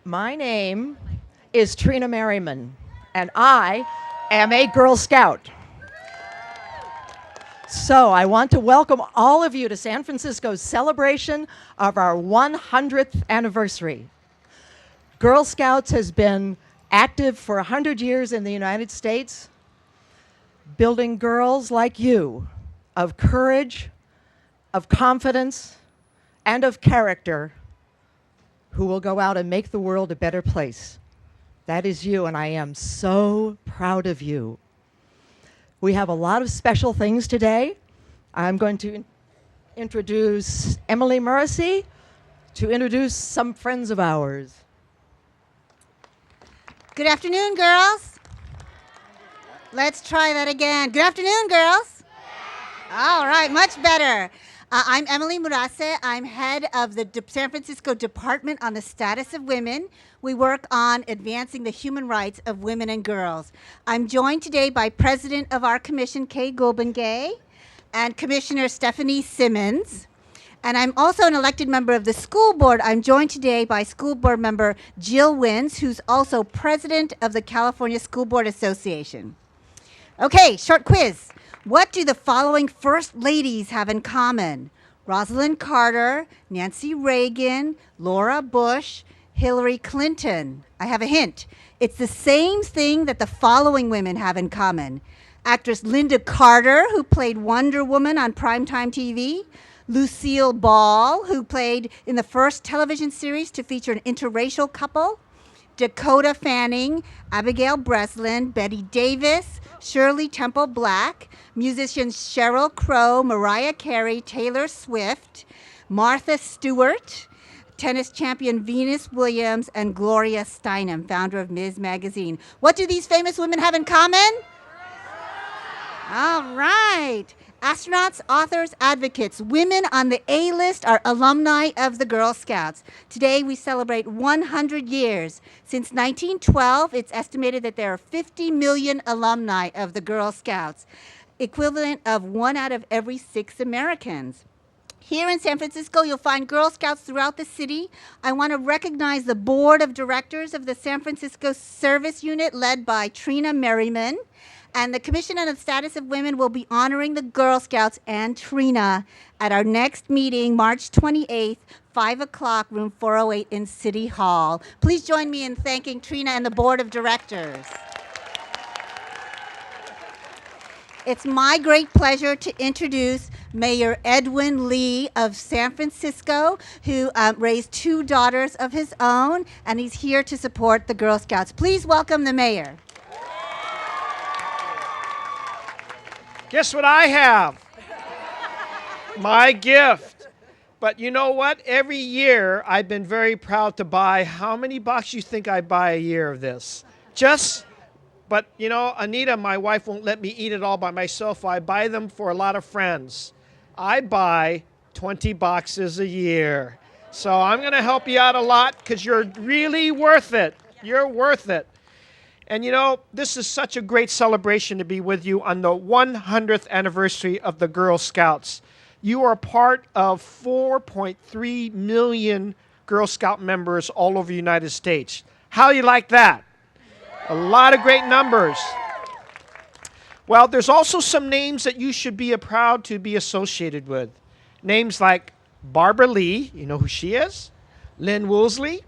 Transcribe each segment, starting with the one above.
My name is Trina Merriman, and I am a Girl Scout. So I want to welcome all of you to San Francisco's celebration of our 100th anniversary. Girl Scouts has been active for 100 years in the United States, building girls like you of courage, of confidence, and of character who will go out and make the world a better place. That is you, and I am so proud of you. We have a lot of special things today. I'm going to introduce Emily Morrissey to introduce some friends of ours. Good afternoon, girls. Let's try that again. Good afternoon, girls. All right, much better. I'm Emily Murase. I'm head of the San Francisco Department on the Status of Women. We work on advancing the human rights of women and girls. I'm joined today by President of our commission, Kay Gulbengay, and Commissioner Stephanie Simmons. And I'm also an elected member of the school board. I'm joined today by school board member Jill Wins, who's also president of the California School Board Association. Okay, short quiz. What do the following first ladies have in common? Rosalind Carter, Nancy Reagan, Laura Bush, Hillary Clinton. I have a hint. It's the same thing that the following women have in common. Actress Linda Carter, who played Wonder Woman on primetime TV. Lucille Ball, who played in the first television series to feature an interracial couple. Dakota Fanning, Abigail Breslin, Betty Davis, Shirley Temple Black, musicians Sheryl Crow, Mariah Carey, Taylor Swift, Martha Stewart, tennis champion Venus Williams, and Gloria Steinem, founder of Ms. Magazine. What do these famous women have in common? All right. Astronauts, authors, advocates, women on the A-list are alumni of the Girl Scouts. Today we celebrate 100 years. Since 1912, it's estimated that there are 50 million alumni of the Girl Scouts, equivalent of 1 out of every 6 Americans. Here in San Francisco, you'll find Girl Scouts throughout the city. I want to recognize the board of directors of the San Francisco Service Unit led by Trina Merriman. And the Commission on the Status of Women will be honoring the Girl Scouts and Trina at our next meeting, March 28th, 5 o'clock, room 408 in City Hall. Please join me in thanking Trina and the Board of Directors. It's my great pleasure to introduce Mayor Edwin Lee of San Francisco, who raised 2 daughters of his own, and he's here to support the Girl Scouts. Please welcome the mayor. Guess what I have? My gift. But you know what? Every year I've been very proud to buy. How many boxes you think I buy a year of this? But you know, Anita, my wife, won't let me eat it all by myself. I buy them for a lot of friends. I buy 20 boxes a year. So I'm going to help you out a lot because you're really worth it. You're worth it. And you know, this is such a great celebration to be with you on the 100th anniversary of the Girl Scouts. You are part of 4.3 million Girl Scout members all over the United States. How do you like that? A lot of great numbers. Well, there's also some names that you should be proud to be associated with. Names like Barbara Lee, you know who she is? Lynn Woolsey,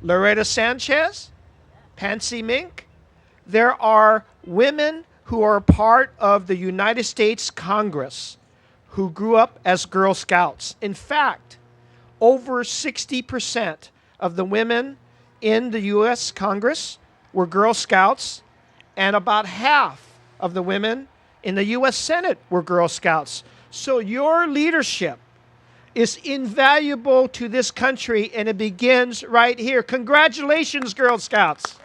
Loretta Sanchez, Pansy Mink. There are women who are part of the United States Congress who grew up as Girl Scouts. In fact, over 60% of the women in the U.S. Congress were Girl Scouts, and about half of the women in the U.S. Senate were Girl Scouts. So your leadership is invaluable to this country, and it begins right here. Congratulations, Girl Scouts.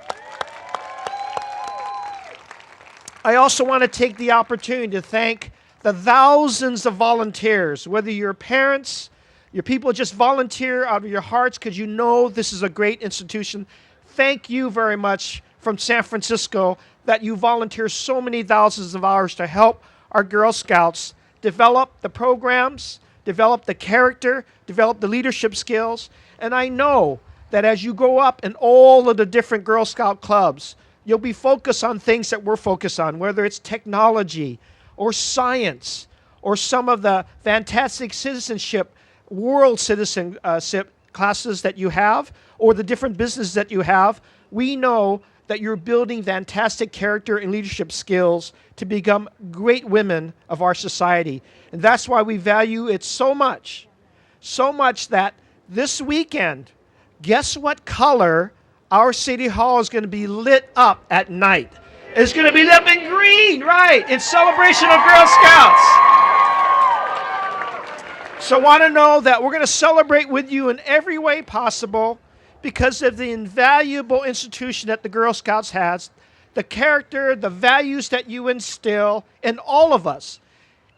I also want to take the opportunity to thank the thousands of volunteers, whether your parents, your people just volunteer out of your hearts because you know this is a great institution. Thank you very much from San Francisco that you volunteer so many thousands of hours to help our Girl Scouts develop the programs, develop the character, develop the leadership skills. And I know that as you grow up in all of the different Girl Scout clubs, you'll be focused on things that we're focused on, whether it's technology or science or some of the fantastic citizenship, world citizenship classes that you have, or the different businesses that you have. We know that you're building fantastic character and leadership skills to become great women of our society. And that's why we value it so much that this weekend, guess what color our City Hall is going to be lit up at night? It's going to be lit up in green, right, in celebration of Girl Scouts. So I want to know that we're going to celebrate with you in every way possible because of the invaluable institution that the Girl Scouts has, the character, the values that you instill in all of us.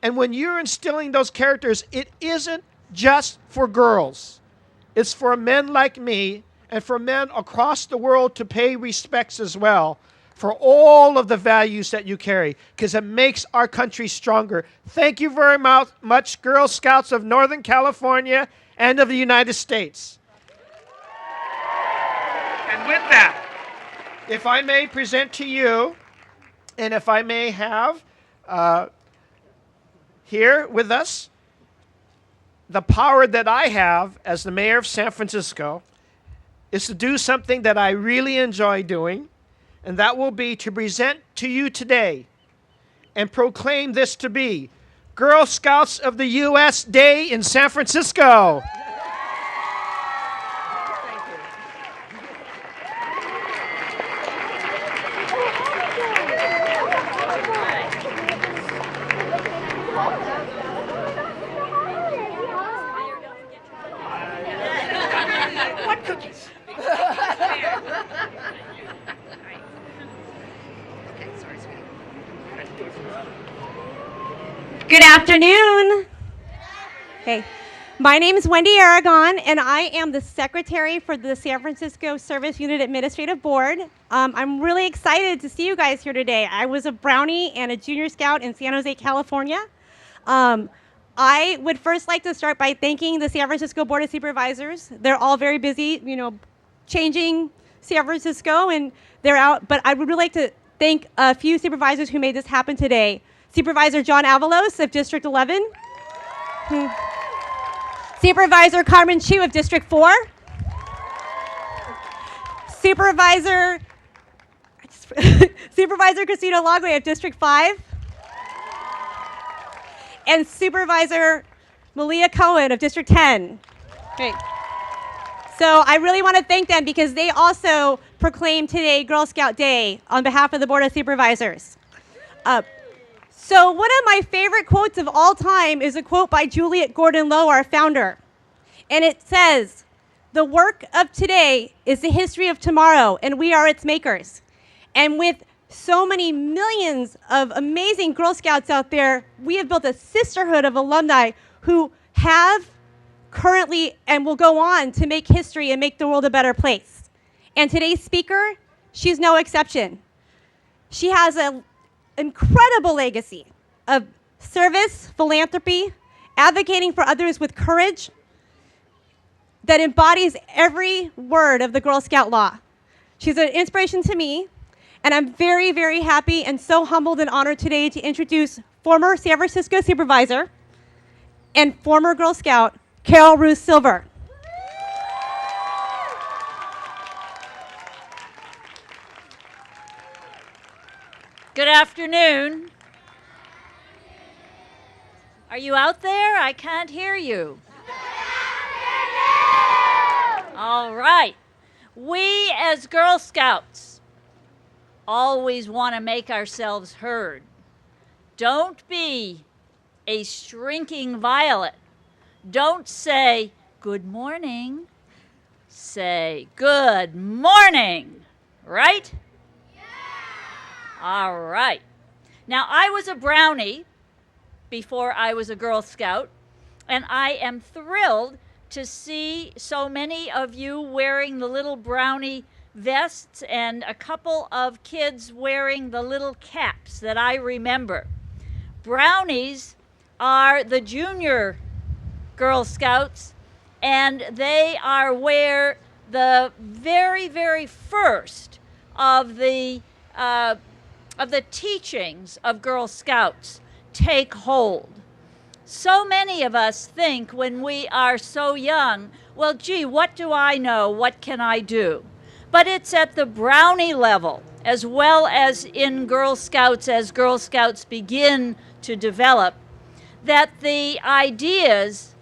And when you're instilling those characters, it isn't just for girls. It's for men like me and for men across the world to pay respects as well for all of the values that you carry, because it makes our country stronger. Thank you very much, Girl Scouts of Northern California and of the United States. And with that, if I may present to you, and if I may have here with us the power that I have as the mayor of San Francisco is to do something that I really enjoy doing, and that will be to present to you today and proclaim this to be Girl Scouts of the U.S. Day in San Francisco. What cookies? Good afternoon. Hey, my name is Wendy Aragon, and I am the secretary for the San Francisco Service Unit Administrative Board. I'm really excited to see you guys here today. I was a Brownie and a Junior Scout in San Jose, California. I would first like to start by thanking the San Francisco Board of Supervisors. They're all very busy, changing San Francisco, and they're out. But I would really like to thank a few supervisors who made this happen today. Supervisor John Avalos of District 11. Supervisor Carmen Chu of District 4. Supervisor Christina Lagway of District 5. And Supervisor Malia Cohen of District 10. Great. So I really want to thank them because they also proclaimed today Girl Scout Day on behalf of the Board of Supervisors. So one of my favorite quotes of all time is a quote by Juliet Gordon Low, our founder. And it says, "The work of today is the history of tomorrow, and we are its makers." And with so many millions of amazing Girl Scouts out there, we have built a sisterhood of alumni who have currently and will go on to make history and make the world a better place. And today's speaker, she's no exception. She has an incredible legacy of service, philanthropy, advocating for others with courage that embodies every word of the Girl Scout law. She's an inspiration to me, and I'm very, very happy and so humbled and honored today to introduce former San Francisco supervisor and former Girl Scout, Carol Ruth Silver. Good afternoon. Are you out there? I can't hear you. All right. We as Girl Scouts always want to make ourselves heard. Don't be a shrinking violet. Don't say, "Good morning." Say, "Good morning," right? All right. Now, I was a Brownie before I was a Girl Scout, and I am thrilled to see so many of you wearing the little Brownie vests and a couple of kids wearing the little caps that I remember. Brownies are the junior Girl Scouts, and they are where the very, very first of the teachings of Girl Scouts take hold. So many of us think when we are so young, well, gee, what do I know? What can I do? But it's at the Brownie level, as well as in Girl Scouts, as Girl Scouts begin to develop, that the ideas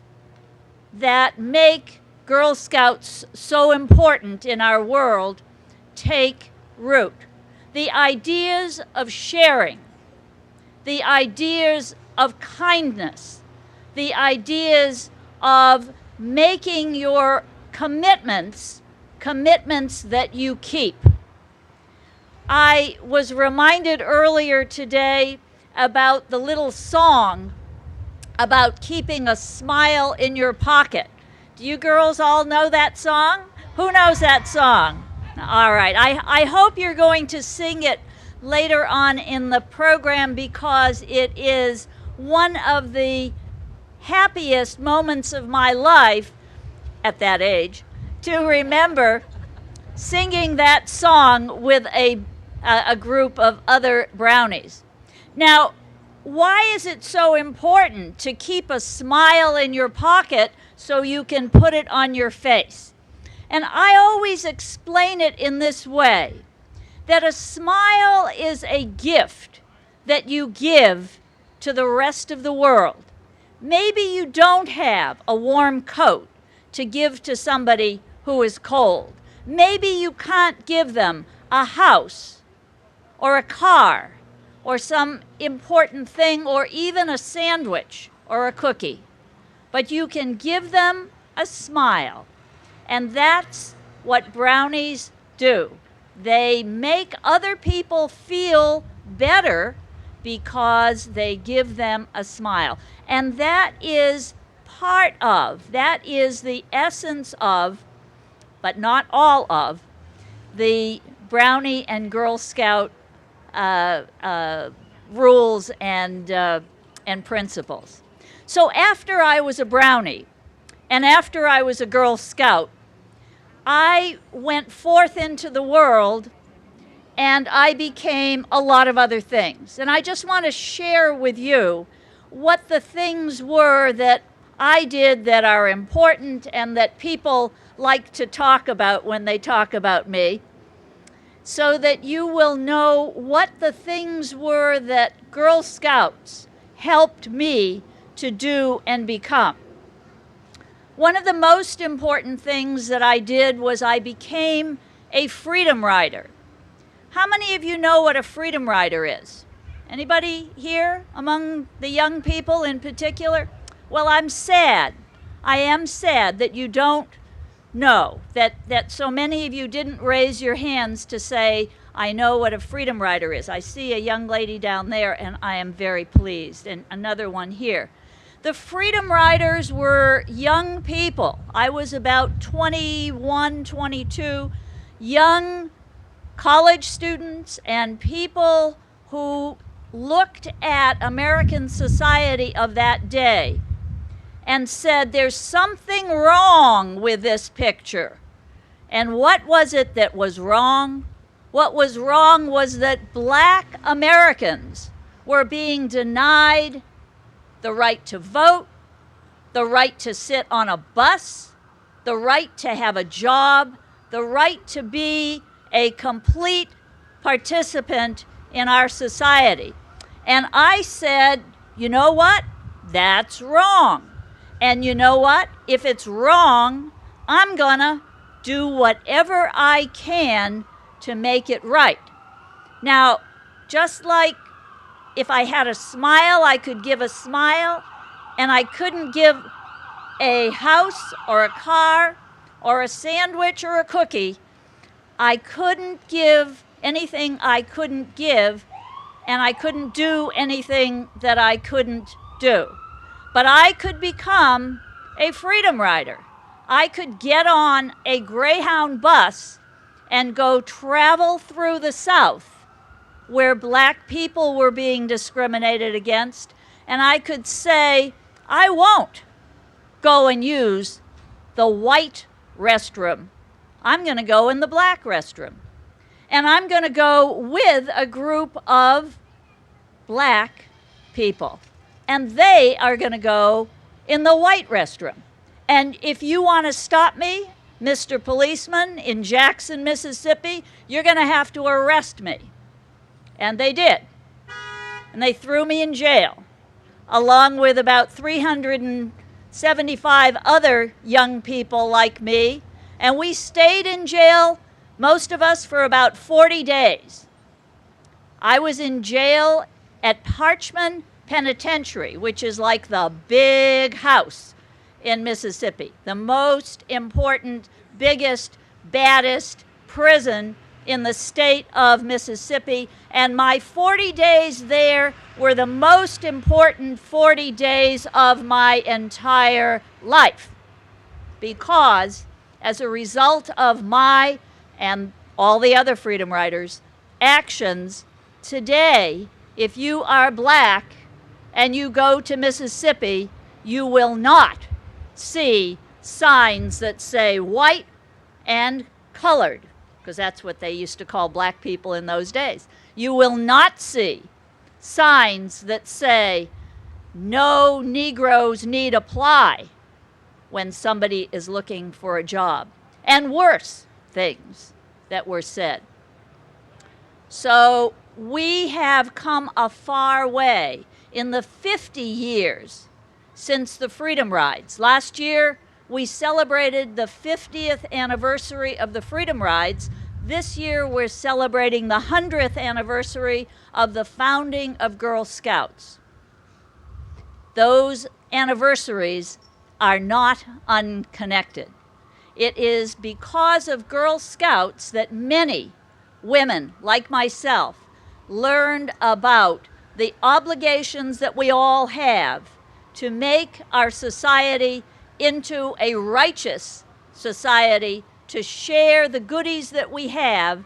that make Girl Scouts so important in our world take root. The ideas of sharing, the ideas of kindness, the ideas of making your commitments that you keep. I was reminded earlier today about the little song about keeping a smile in your pocket. Do you girls all know that song? Who knows that song? All right, I hope you're going to sing it later on in the program, because it is one of the happiest moments of my life at that age, to remember singing that song with a group of other brownies. Now, why is it so important to keep a smile in your pocket so you can put it on your face? And I always explain it in this way, that a smile is a gift that you give to the rest of the world. Maybe you don't have a warm coat to give to somebody who is cold. Maybe you can't give them a house or a car or some important thing, or even a sandwich or a cookie. But you can give them a smile. And that's what brownies do. They make other people feel better because they give them a smile. And that is that is the essence of, but not all of, the Brownie and Girl Scout rules and principles. So after I was a Brownie and after I was a Girl Scout, I went forth into the world and I became a lot of other things. And I just want to share with you what the things were that I did that are important and that people like to talk about when they talk about me, so that you will know what the things were that Girl Scouts helped me to do and become. One of the most important things that I did was I became a freedom rider. How many of you know what a freedom rider is? Anybody here among the young people in particular? Well, I'm sad. I am sad that you don't know, that so many of you didn't raise your hands to say, I know what a freedom rider is. I see a young lady down there, and I am very pleased, and another one here. The freedom riders were young people. I was about 21, 22, young college students and people who looked at American society of that day and said, there's something wrong with this picture. And what was it that was wrong? What was wrong was that black Americans were being denied the right to vote, the right to sit on a bus, the right to have a job, the right to be a complete participant in our society. And I said, you know what? That's wrong. And you know what? If it's wrong, I'm gonna do whatever I can to make it right. Now, just like if I had a smile, I could give a smile, and I couldn't give a house or a car or a sandwich or a cookie, I couldn't give anything I couldn't give, and I couldn't do anything that I couldn't do. But I could become a freedom rider. I could get on a Greyhound bus and go travel through the South where black people were being discriminated against, and I could say, I won't go and use the white restroom I'm going to go in the black restroom. And I'm going to go with a group of black people. And they are going to go in the white restroom. And if you want to stop me, Mr. Policeman in Jackson, Mississippi, you're going to have to arrest me. And they did. And they threw me in jail, along with about 375 other young people like me. And we stayed in jail, most of us, for about 40 days. I was in jail at Parchman Penitentiary, which is like the big house in Mississippi, the most important, biggest, baddest prison in the state of Mississippi. And my 40 days there were the most important 40 days of my entire life, because as a result of my and all the other freedom riders' actions, today, if you are black and you go to Mississippi, you will not see signs that say white and colored, because that's what they used to call black people in those days. You will not see signs that say no Negroes need apply when somebody is looking for a job, and worse things that were said. So we have come a far way in the 50 years since the Freedom Rides. Last year, we celebrated the 50th anniversary of the Freedom Rides. This year, we're celebrating the 100th anniversary of the founding of Girl Scouts. Those anniversaries are not unconnected. It is because of Girl Scouts that many women like myself learned about the obligations that we all have to make our society into a righteous society, to share the goodies that we have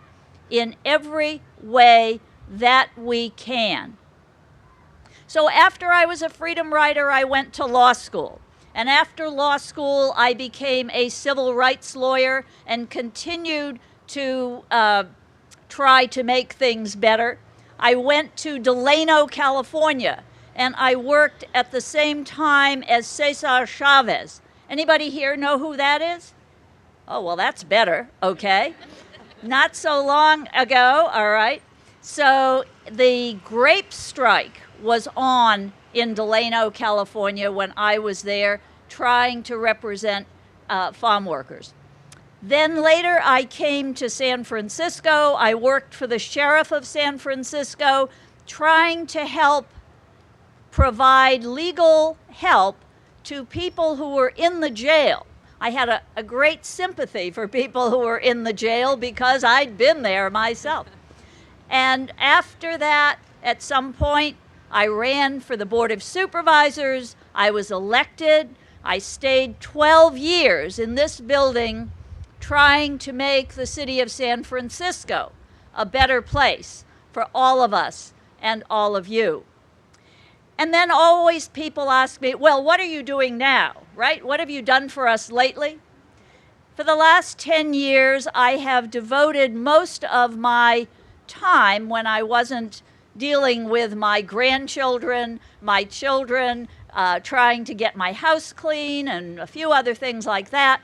in every way that we can. So after I was a freedom rider, I went to law school. And after law school, I became a civil rights lawyer and continued to try to make things better. I went to Delano, California, and I worked at the same time as Cesar Chavez. Anybody here know who that is? Oh, well, that's better, okay. Not so long ago, all right. So the grape strike was on in Delano, California when I was there trying to represent farm workers. Then later I came to San Francisco. I worked for the sheriff of San Francisco, trying to help provide legal help to people who were in the jail. I had a great sympathy for people who were in the jail because I'd been there myself. And after that, at some point, I ran for the Board of Supervisors. I was elected. I stayed 12 years in this building trying to make the city of San Francisco a better place for all of us and all of you. And then always people ask me, well, what are you doing now, right? What have you done for us lately? For the last 10 years, I have devoted most of my time when I wasn't dealing with my grandchildren, my children, trying to get my house clean and a few other things like that.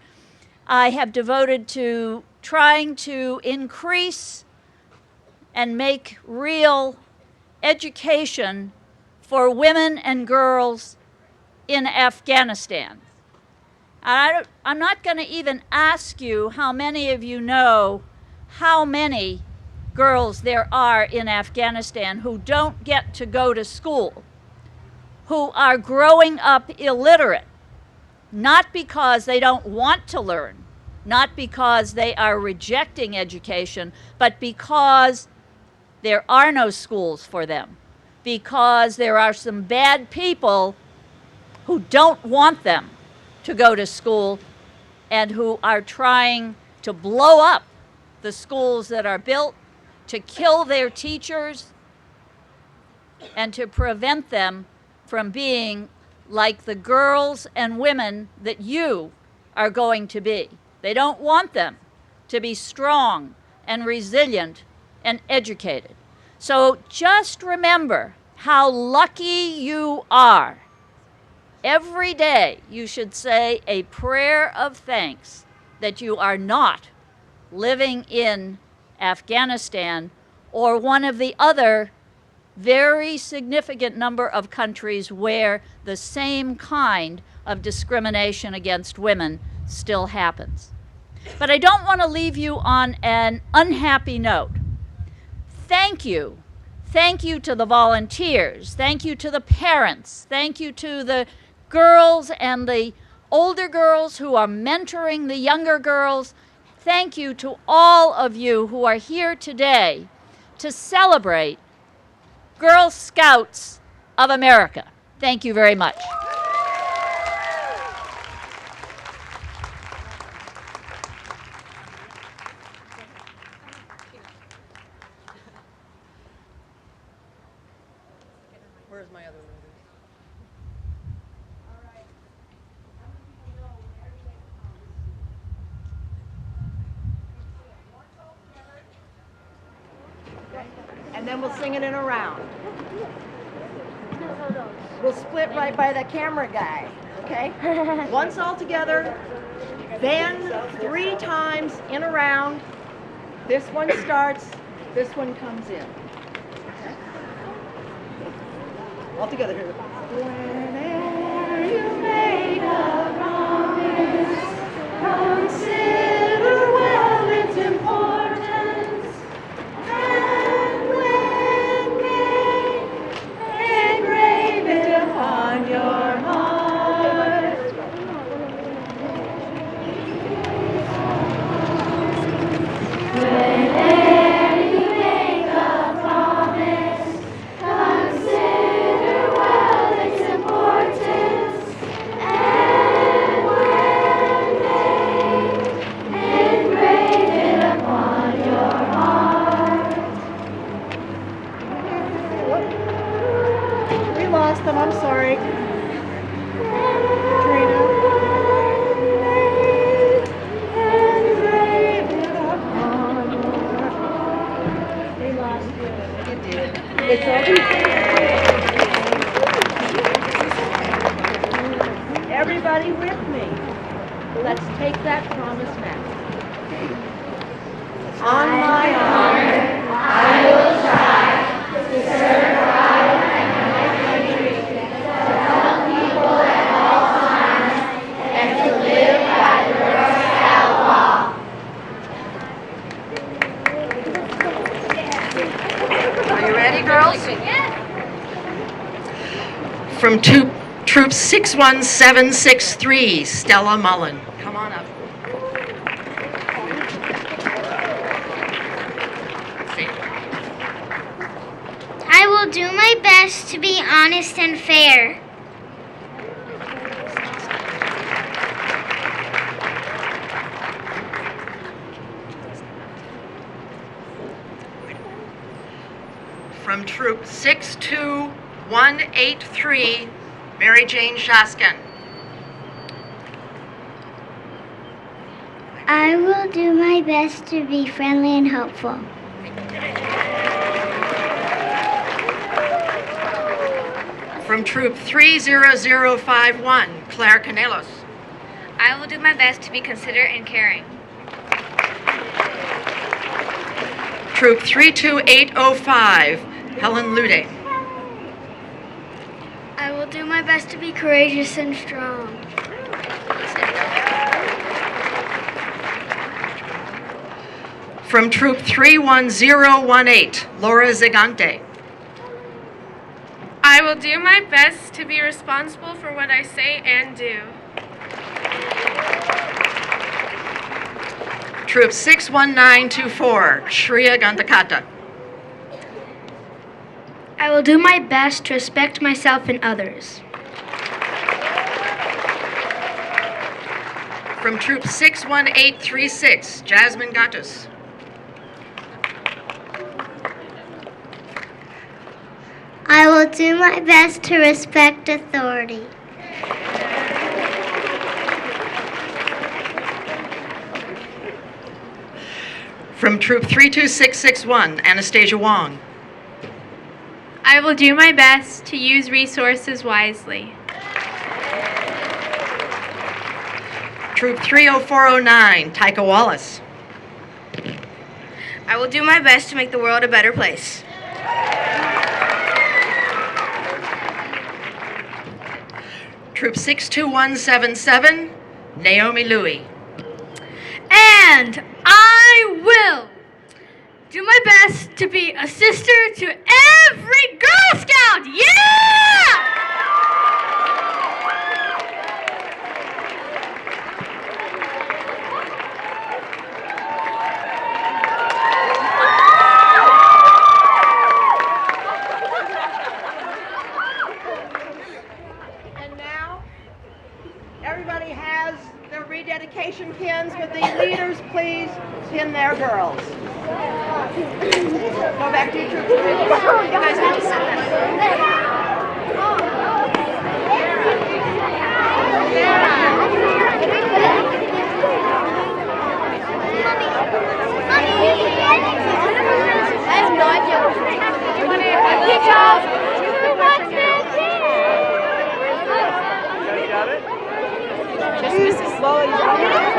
I have devoted to trying to increase and make real education for women and girls in Afghanistan. I'm not going to even ask you how many of you know how many girls there are in Afghanistan who don't get to go to school, who are growing up illiterate, not because they don't want to learn, not because they are rejecting education, but because there are no schools for them, because there are some bad people who don't want them to go to school and who are trying to blow up the schools that are built, to kill their teachers, and to prevent them from being like the girls and women that you are going to be. They don't want them to be strong and resilient and educated. So just remember how lucky you are. Every day you should say a prayer of thanks that you are not living in Afghanistan or one of the other very significant number of countries where the same kind of discrimination against women still happens. But I don't want to leave you on an unhappy note. Thank you. Thank you to the volunteers. Thank you to the parents. Thank you to the girls and the older girls who are mentoring the younger girls. Thank you to all of you who are here today to celebrate Girl Scouts of America. Thank you very much. Where's my other movie? And then we'll sing it in a round. We'll split right by the camera guy, okay? Once all together, then 3 times in a round. This one starts, this one comes in. Okay? All together here. Whenever you make a promise, consider well its importance. And when made, engrave it upon your heart. Whenever you make a promise, consider well its importance. And when made, engrave it upon your heart. We lost them, I'm sorry. Trina. We lost you. You did. It's okay. Everybody with me. Let's take that promise now. On my honor, I will try to serve God and my country, to help people at all times, and to live by the Girl Scout law. Are you ready, girls? From Troop 61763, Stella Mullen. Come on up. I will do my best to be honest and fair. From Troop 62183, Mary Jane Shaskin. I will do my best to be friendly and helpful. From Troop 30051, Claire Canelos. I will do my best to be considerate and caring. Troop 32805, Helen Lude. I will do my best to be courageous and strong. From Troop 31018, Laura Zigante. I will do my best to be responsible for what I say and do. Troop 61924, Shreya Gandakata. I will do my best to respect myself and others. From Troop 61836, Jasmine Gattus. I will do my best to respect authority. From Troop 32661, Anastasia Wong. I will do my best to use resources wisely. Troop 30409, Tyka Wallace. I will do my best to make the world a better place. Troop 62177, Naomi Louie. And I will do my best to be a sister to every Girl Scout. Yeah! And now, everybody has their rededication pins. Would the leaders please pin their girls? Go back to your troop. You guys need to sit Just Mrs. Slowly.